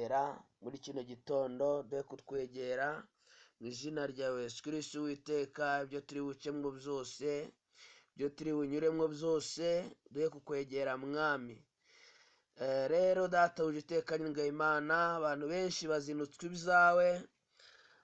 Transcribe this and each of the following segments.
kutwegera muri kino gitondo, duhe kutwegera mu izina rya Yesu Kristo Uwiteka. Ibyo turi bucemo byose, ibyo turi bunyuremo byose, duhe kukwegera mwami. Rero data uje iteka nyine Imana, abantu benshi bazinutswe ibyawe,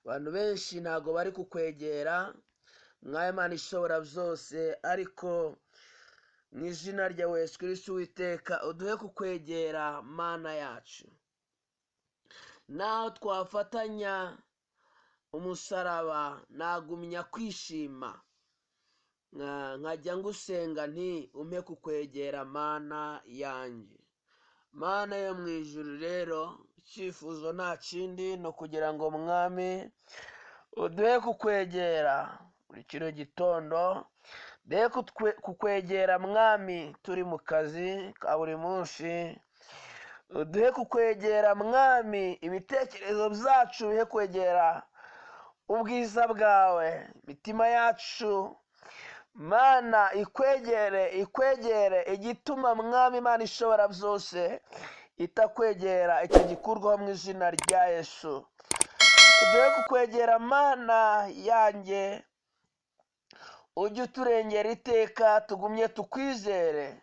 abantu benshi ntago bari kukwegera mwami Imana ishobora byose, ariko mu izina rya Yesu Kristo Uwiteka uduhe kukwegera Mana yacu. Naho twafatanya umusaraba nagumya kwishima, nkajya ngusenga nti umpe kukwegera Mana yanjye. Mana yo mu ijuru rero, icyifuzo nta kindi no kugira ngo mwami uduhe kukwegera muri kino gitondo, duhe kukwegera mwami turi mu kazi ka buri munsi, uduhe kukwegera mwami ibitekerezo byacu bihe kwegera ubwiza bwawe, imitima yacu Mana ikwegere igituma mwami Imana ishobora byose itakwegera icyo gikurwaho mu izina rya Yesu. Uduhe kukwegera Mana yanjye, ujye uturengera iteka, tugumye tukwizere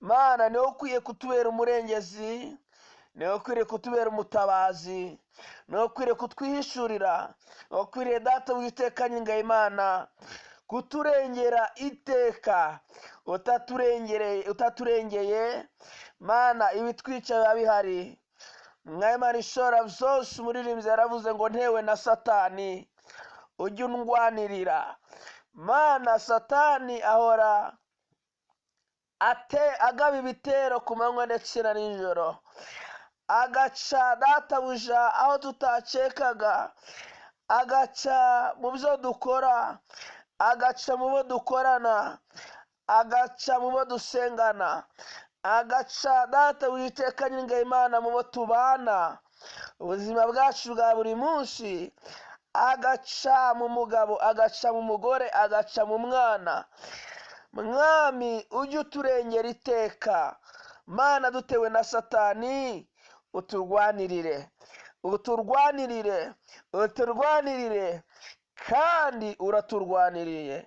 Mana. niwe ukwiye kutubera umurengezi, niwe ukwiriye kutubera umutabazi, niwe ukwiriye kutwihishurira, niwe ukwiriye data w'iteka nyinga Imana kuturengera iteka. utaturengeye Mana ibitwica biba bihari mwami Imana ishobora byose. Umuririmbyi yaravuze ngo ntewe na Satani ujye undwanirira Mana. Satani ahora agaba ibitero ku manywa ndetse na nijoro, agaca databuja aho tutacekaga, agaca mu byo dukora, agaca mu bo dukorana, agaca mu bo dusengana, agaca databuja iteka nyine Imana mu bo tubana ubuzima bwacu bwa buri munsi, agaca mu mugabo, agaca mu mugore, agaca mu mwana. Mwami ujye uturengera iteka Mana, dutewe na Satani uturwanirire, kandi uraturwaniriye.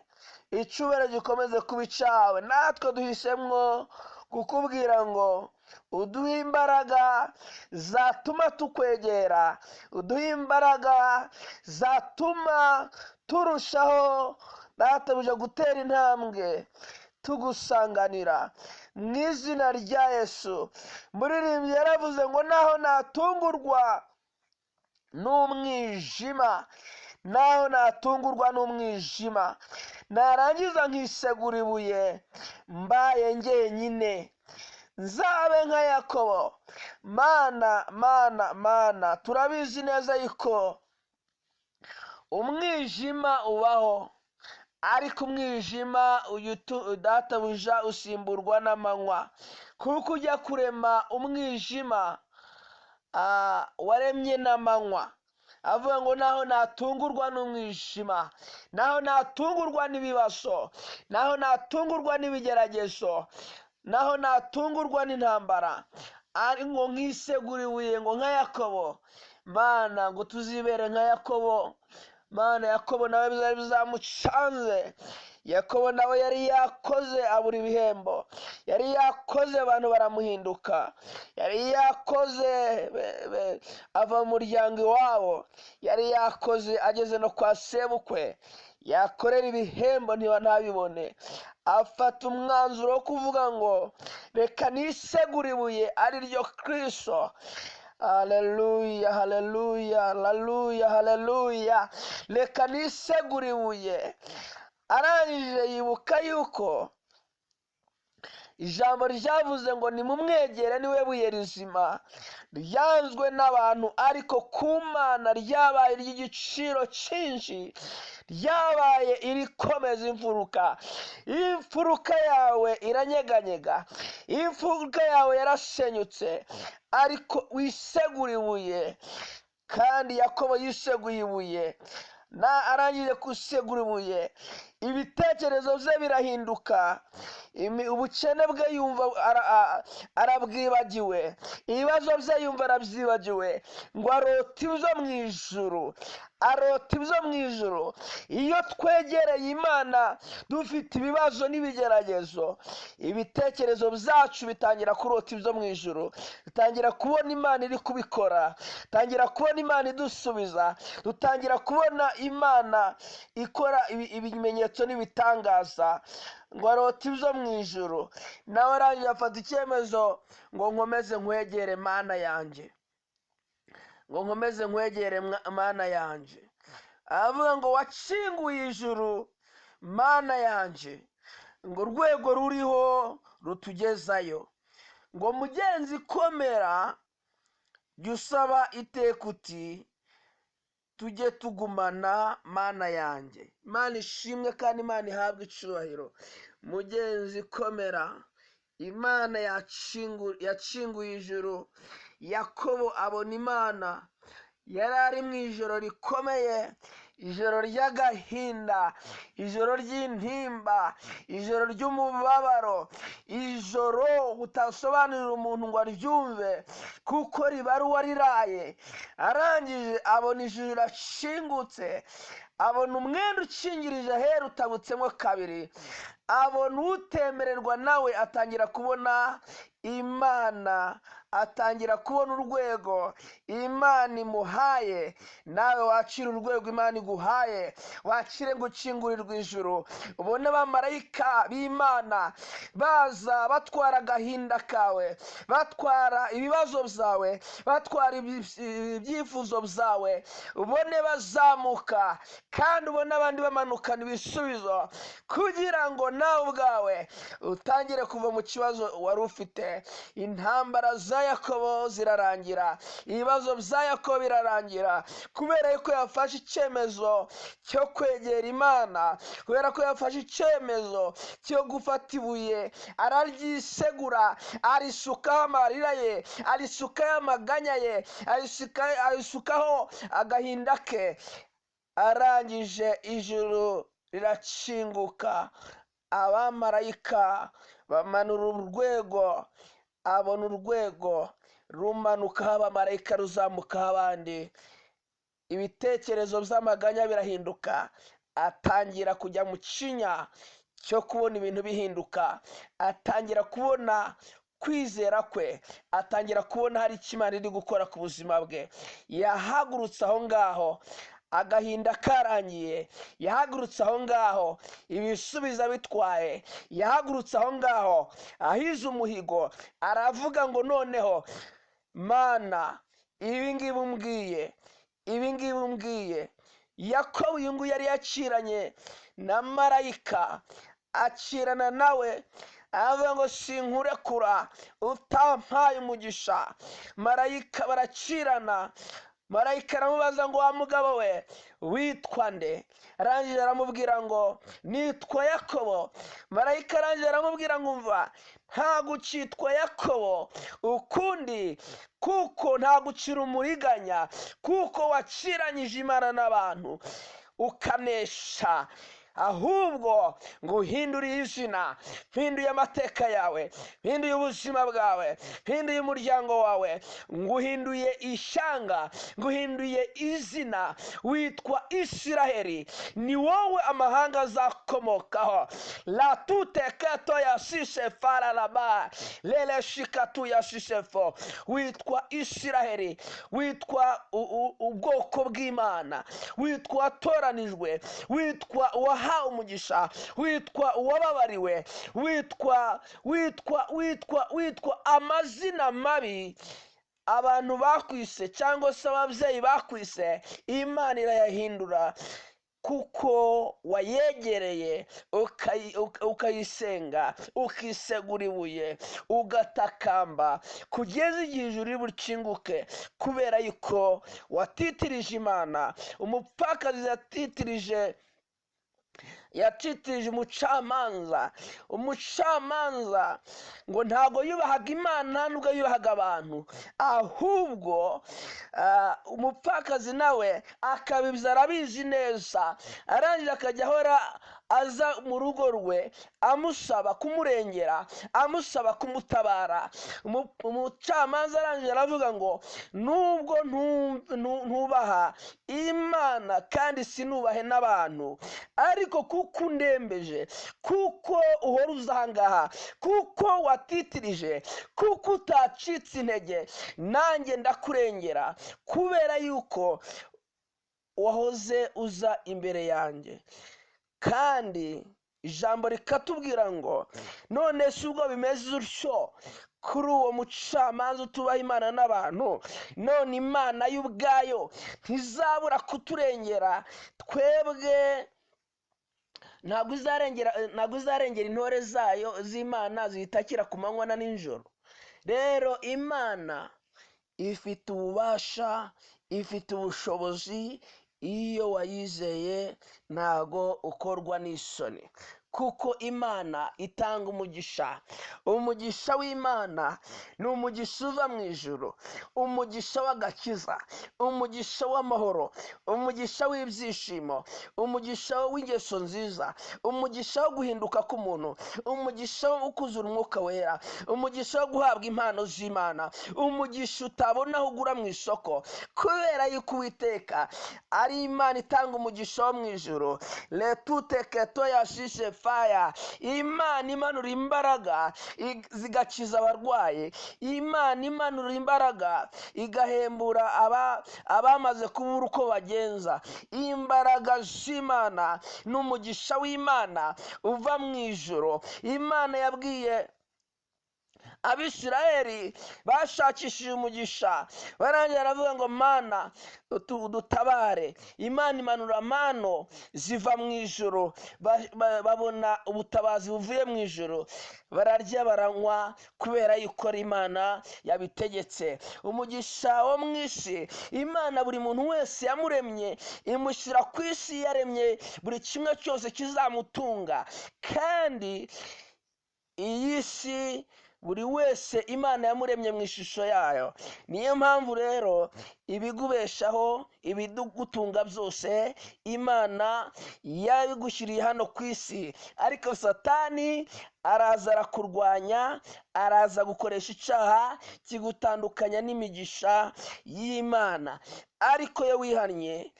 Icyubahiro gikomeze kuba icyawe. Natwe duhisemo kukubwira ngo uduhe imbaraga zatuma tukwegera, uduhe imbaraga zatuma turushaho databuja gutera intambwe tugusanganira mu izina rya Yesu. Umuririmbyi yaravuze ngo naho natungurwa n'umwijima, narangiza nkisegura ibuye mbaye njyenyine, nzabe nka Yakobo. Mana turabizi neza yuko umwijima ubaho, ariko umwijima databuja usimburwa n'amanywa, kuko ujya kurema umwijima waremye n'amanywa. Avuga ngo naho natungurwa n'umwijima, naho natungurwa n'ibibazo, naho natungurwa n'ibigeragezo, naho natungurwa n'intambara, ari ngo nkisegura ibuye ngo nka Yakobo. Mana ngo tuzibere nka Yakobo. Mana, Yakobo nawe byari bizamucanze. Yakobo nawe yari yakoze abura ibihembo, yari yakoze abantu baramuhinduka, yari yakoze ava mu muryango iwabo, yari yakoze ageze no kwa sebukwe, yakorera ibihembo ntabibone. Afata umwanzuro wo kuvuga ngo reka nisegure ibuye ari ryo Kristo. Haleluya, haleluya, haleluya, haleluya. Reka nisegure ibuye. Arangije yibuka yuko ijambo ryavuze ngo nimumwegere niwe buye rizima, ryanzwe n'abantu ariko ku Mana ryabaye iry'igiciro cyinshi, ryabaye irikomeza imfuruka. Imfuruka yawe iranyeganyega, imfuruka yawe yarasenyutse, ariko wisegura ibuye. Kandi Yakobo yiseguye ibuye, arangije gusegura ibuye, ibitekerezo bye birahinduka, ubukene bwe yumva arabwibagiwe, ibibazo bye yumva arabyibagiwe, ngo arota ibyo mu ijuru, arota ibyo mu ijuru. Iyo twegereye Imana dufite ibibazo n'ibigeragezo, ibitekerezo byacu bitangira kurota ibyo mu ijuru, dutangira kubona Imana iri kubikora, dutangira kubona Imana idusubiza, dutangira kubona Imana ikora ibimenyetso n'ibitangaza, ngo arota ibyo mu ijuru. Nawe arangije afata icyemezo ngo nkomeze nkwegere Mana yanjye, ngo nkomeze nkwegere Mana yanjye. aravuga ngo wakinguye ijuru Mana yanjye, ngo urwego ruriho rutugezayo, ngo mugenzi komera jya usaba iteka uti tujye tugumana Mana yanjye. Imana ishimwe kandi Imana ihabwe icyubahiro. Mugenzi komera, Imana yakinguye ijuru. Yakobo abona Imana, yari ari mu ijoro rikomeye, ijoro ry'agahinda, ijoro ry'intimba, ijoro ry'umubabaro, ijoro utasobanurira umuntu ngo aryumve kuko riba uwariraye. Arangije abona ijuru rirashingutse, abona umwenda ukingirije ahera utabutsemo kabiri, abona utemererwa nawe atangira kubona Imana, atangira kubona urwego Imana imuhaye. Nawe wakira urwego Imana iguhaye, wakire ngo ukingurirwe ijuru, ubone abamarayika b'Imana baza batwara agahinda kawe, batwara ibibazo byawe, batwara ibyifuzo byawe, ubone bazamuka kandi ubone abandi bamanukana ibisubizo, kugira ngo nawe ubwawe utangire kuva mu kibazo wari ufite. Intambara za Yakobo zirarangira, ibibazo bya Yakobo birarangira, kubera yuko yafashe icyemezo cyo kwegera Imana, kubera ko yafashe icyemezo cyo gufata ibuye araryisegura, arisukaho amarira ye, arisukaho amaganya ye, arisukaho agahinda ke. Arangije ijuru rirakinguka, abamarayika bamanura urwego, abona urwego rumanukaho abamarayika, ruzamukaho abandi. Ibitekerezo by'amaganya birahinduka, atangira kujya mu kinya cyo kubona ibintu bihinduka, atangira kubona kwizera kwe, atangira kubona hari icyo Imana iri gukora ku buzima bwe. Yahagurutse aho ngaho agahinda karangiye, yahagurutse aho ngaho ibisubiza bitwaye, yahagurutse aho ngaho ahize umuhigo, aravuga ngo noneho Mana, ibi ngibi umbwiye, ibi ngibi umbwiye. Yakobo uyu nguyu yari yaciranye na marayika, acirana nawe, aravuga ngo sinkurekura utampaye umugisha. Marayika baracirana, marayika aramubaza ngo wa mugabo we witwa nde? Arangije aramubwira ngo nitwa Yakobo. Marayika arangije aramubwira ngo umva, ntabwo ukitwa Yakobo ukundi, kuko ntabwo ukiri umuriganya, kuko waciranyije Imana n'abantu ukanesha, ahubwo ngo uhinduriye izina, mpinduye amateka yawe, mpinduye ubuzima bwawe, mpinduye umuryango wawe, nguhinduye ishyanga, nguhinduye izina, witwa Isiraheli, ni wowe amahanga azakomokaho. La tuteketo ya sisefa raraba lele shikatu ya sisefo, witwa Isiraheli, witwa ubwoko bw'Imana, witwa watoranijwe, witwa wahawe umugisha, witwa uwababariwe, witwa amazina mabi abantu bakwise cyangwa se ababyeyi bakwise, Imana irayahindura kuko wayegereye ukayisenga, ukisegura ibuye, ugatakamba kugeza igihe ijuru riri bukinguke, kubera yuko watitirije Imana. Umupfakazi yacitirije umucamanza ngo ntabwo yubahaga Imana nubwo yubahaga abantu, ahubwo umupfakazi nawe akabibya arabizi neza, arangije akajya ahora aza mu rugo rwe amusaba kumurengera, amusaba kumutabara. Umucamanza arangije aravuga ngo nubwo ntubaha Imana kandi sinubahe n'abantu, ariko kuko undembeje, kuko uhora uza aha ngaha, kuko watitirije, kuko utacitse intege, nanjye ndakurengera kubera yuko wahoze uza imbere yanjye. Kandi ijambo rikatubwira ngo none si ubwo bimeze utyo kuri uwo mucamanza utubaha Imana n'abantu, none Imana y'ubwayo ntizabura kuturengera twebwe? Ntabwo izarengera intore zayo z'Imana ziyitakira ku manywa na nijoro? Rero Imana ifite ububasha, ifite ubushobozi. Iyo wayizeye ntago ukorwa n'isoni, kuko Imana itanga umugisha. Umugisha w'Imana ni umugisha uva mu ijuru, umugisha w'agakiza, umugisha w'amahoro, umugisha w'ibyishimo, umugisha w'ingeso nziza, umugisha wo guhinduka k'umuntu, umugisha wo kuzura umwuka wera, umugisha wo guhabwa impano z'Imana, umugisha utabona aho ugura mu isoko, kubera yuko Uwiteka ari Imana itanga umugisha wo mu ijuru. Letute keto yashishe faya. Imana imanura imbaraga zigakiza abarwayi. Imana imanura imbaraga igahembura abamaze kubura uko bagenza. Imbaraga z'Imana n'umugisha w'Imana uva mu ijuru. Imana yabwiye Abisirayeli bashakishije umugisha, barangira aravuga ngo Mana dutabare. Imana imanura mano ziva mu ijuru, babona ubutabazi buvuye mu ijuru, bararya baranywa kubera yuko Imana yabitegetse. Umugisha wo mu isi, Imana buri muntu wese yamuremye imushyira ku isi, yaremye buri kimwe cyose kizamutunga. Kandi iyi si buri wese Imana yamuremye mu ishusho yayo. Niyo mpamvu rero ibigubeshaho, ibigutunga byose Imana yabigushyiriye hano ku isi, ariko Satani araza arakurwanya, araza gukoresha icyaha kigutandukanya n'imigisha y'Imana. Ariko iyo wihannye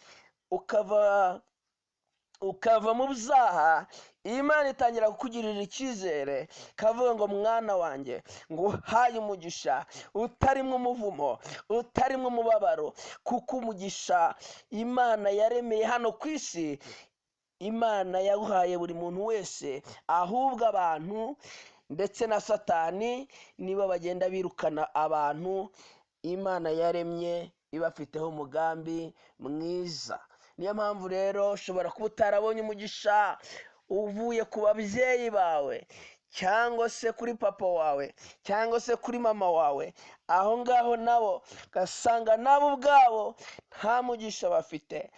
ukava mu byaha, Imana itangira kukugirira icyizere, kavuga ngo mwana wanjye, ngo uhaye umugisha utarimo umuvumo, utarimo umubabaro, kuko umugisha Imana yaremeye hano ku isi, Imana yawuhaye buri muntu wese. Ahubwo abantu ndetse na Satani nibo bagenda birukana abantu Imana yaremye ibafiteho umugambi mwiza. Niyo mpamvu rero ushobora kuba utarabonye umugisha uvuye ku babyeyi bawe, cyangwa se kuri papa wawe, cyangwa se kuri mama wawe. Aho ngaho nabo ugasanga nabo ubwabo nta mugisha bafite,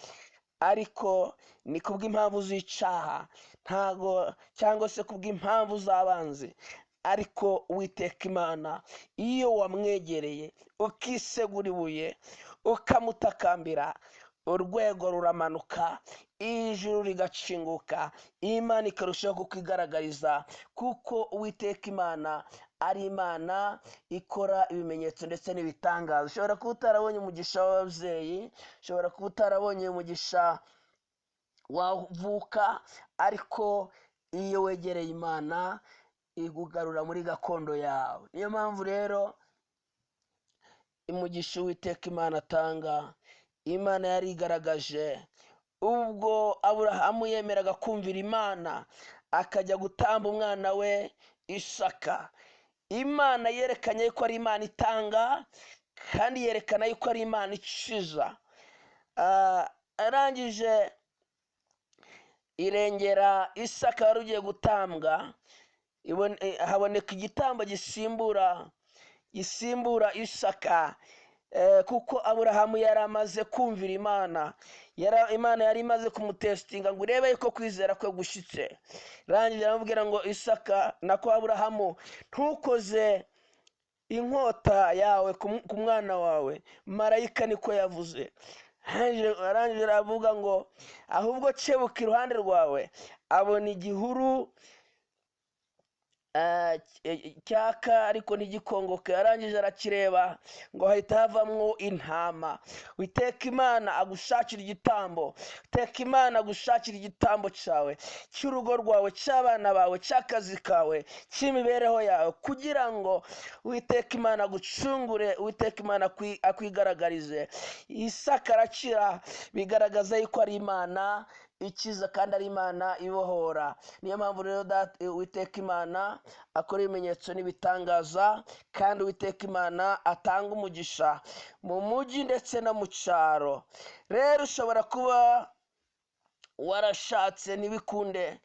ariko ni kubw'impamvu z'icyaha, ntago, cyangwa se kubw'impamvu z'abanzi. Ariko Uwiteka Imana iyo wamwegereye ukisegura ibuye ukamutakambira, urwego ruramanuka, ijuru rigacinguka, Imana ikarushaho kukwigaragariza, kuko Uwiteka Imana ari Imana ikora ibimenyetso ndetse n'ibitangaza. Ushobora kuba utarabonye umugisha w'ababyeyi, ushobora kuba utarabonye umugisha wavuka, ariko iyo wegereye Imana igugarura muri gakondo yawe. Niyo mpamvu rero umugisha Uwiteka Imana atanga, Imana yarigaragaje ubwo Aburahamu yemeraga kumvira Imana akajya gutamba umwana we Isaka. Imana yerekanye ko ari Imana itanga, kandi yerekana yuko ari Imana ikiza. Arangije irengera Isaka wari ugiye gutambwa, haboneka igitambo gisimbura Isaka, kuko Aburahamu yari amaze kumvira Imana. Imana yari imaze kumutesitinga ngo urebe yuko kwizera kwe gushyitse. Rangira aramubwira ngo Isaka, nako Aburahamu, ntukoze inkota yawe ku mwana wawe. Marayika niko yavuze. arangije aravuga ngo ahubwo kebuka iruhande rwawe abona igihuru cyaka ariko ntigikongoke. arangije arakireba ngo hahita havamwo intama. Witeka Imana agushakira igitambo, Witeka Imana agushakira igitambo cyawe, cy'urugo rwawe, cy'abana bawe, cy'akazi kawe, cy'imibereho yawe, kugira ngo Witeka Imana agucungure, Witeka Imana akwigaragarize. Isaka arakira, bigaragaza yuko ari Imana ikiza kandi ari Imana ibohora. Niyo mpamvu rero Uwiteka Imana akora ibimenyetso n'ibitangaza, kandi Uwiteka Imana atanga umugisha mu mujyi ndetse no mu cyaro. Rero ushobora kuba warashatse ntibikunde,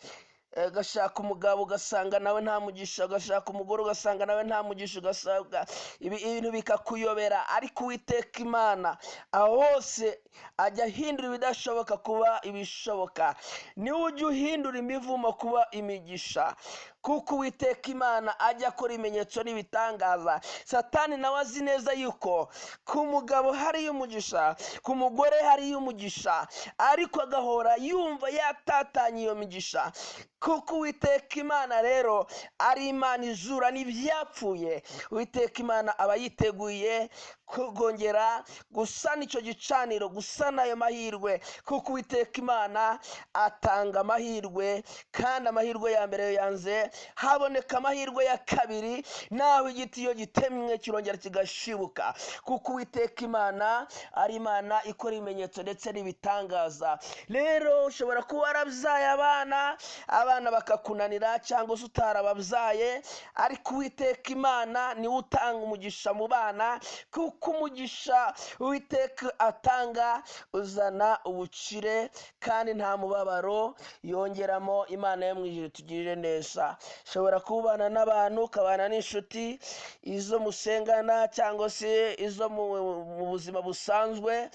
ugashaka umugabo ugasanga nawe nta mugisha, ugashaka umugore ugasanga nawe nta mugisha, ugasanga ibintu bikakuyobera. ariko Uwiteka Imana aho hose ajya ahindura ibidashoboka kuba ibishoboka. niwe ujya uhindura imivumo kuba imigisha, kuko Uwiteka Imana ajya akora ibimenyetso n'ibitangaza. Satani nawe azi neza yuko ku mugabo hariyo umugisha, ku mugore hariyo umugisha, ariko agahora yumva yatatanye iyo migisha, kuko Uwiteka Imana rero ari Imana izura n'ibyapfuye. Uwiteka Imana aba yiteguye kongera gusana icyo gicaniro, gusana ayo mahirwe, kuko Uwiteka Imana atanga amahirwe, kandi amahirwe ya mbere yanze haboneka amahirwe ya kabiri, naho igiti iyo gitemwe kirongera kigashibuka, kuko Uwiteka Imana ari Imana ikora ibimenyetso ndetse n'ibitangaza. Rero ushobora kuba warabyaye abana bakakunanira, cyangwa se utarababyaye, ariko Uwiteka Imana niwe utanga umugisha mu bana, kuko umugisha Uwiteka atanga uzana ubukire kandi nta mubabaro yongeramo. Imana yo mu ijuru tugirire neza. Ushobora kubana n'abantu, ukabana n'inshuti, izo musengana cyangwa se izo mu buzima busanzwe,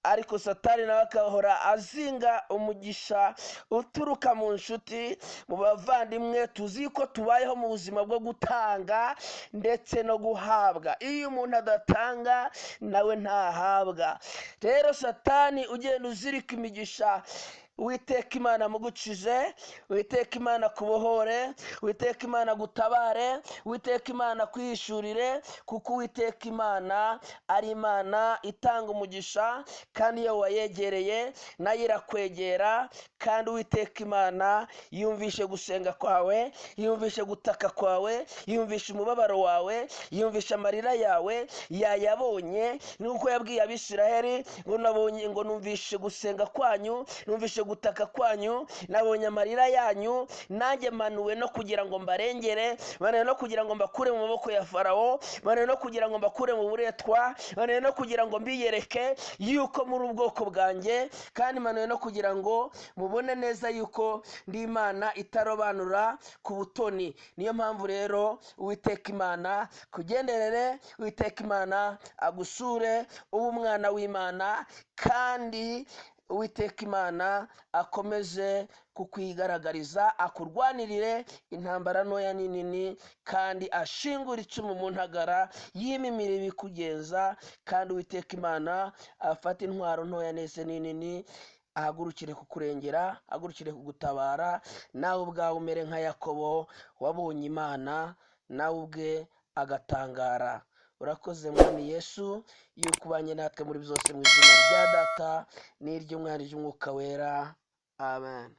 ariko Satani nawe akahora azinga umugisha uturuka mu nshuti, mu bavandimwe. tuzi ko tubayeho mu buzima bwo gutanga ndetse no guhabwa. iyo umuntu adatanga nawe ntahabwa. rero Satani ugenda uzirika imigisha, Uwiteka Imana mugukize, Uwiteka Imana kubohore, Uwiteka Imana gutabare, Uwiteka Imana kwihishurire, kuko Uwiteka Imana ari Imana itanga umugisha, kandi iyo wayegereye nayo irakwegera. kandi Uwiteka Imana yumvishe gusenga kwawe, yumvishe gutaka kwawe, yumvishe umubabaro wawe, yumvishe amarira yawe, yayabonye. nuko yabwiye Abisiraheli ngo numvishe gusenga kwanyu, numvishe gutaka kwanyu, nabonye amarira yanyu, nanjye manuwe no kugira ngo mbarengere, manuwe no kugira ngo mbakure mu maboko ya Farawo, manuwe no kugira ngo mbakure mu buretwa, manuwe no kugira ngo mbiyereke yuko muri ubwoko bwanjye, kandi manuwe no kugira ngo mubone neza yuko ndi Imana itarobanura ku butoni. niyo mpamvu rero Uwiteka Imana kugenderere, Uwiteka Imana agusure, ube umwana w'Imana, kandi Uwiteka Imana akomeze kukwigaragariza, akurwanirire intambara ntoya n'inini, kandi ashingure icumu mu ntagara y'imimiri bikugenza. kandi Uwiteka Imana afate intwaro ntoya ndetse n'inini, ahagurukire kukurengera, ahagurukire kugutabara. nawe ubwawe umere nka Yakobo wabonye Imana, nawe ubwe agatangara. urakoze Mwami Yesu yuko ubanye natwe muri byose, mu izina rya Data n'iry'Umwana n'Umwuka Wera. Amen.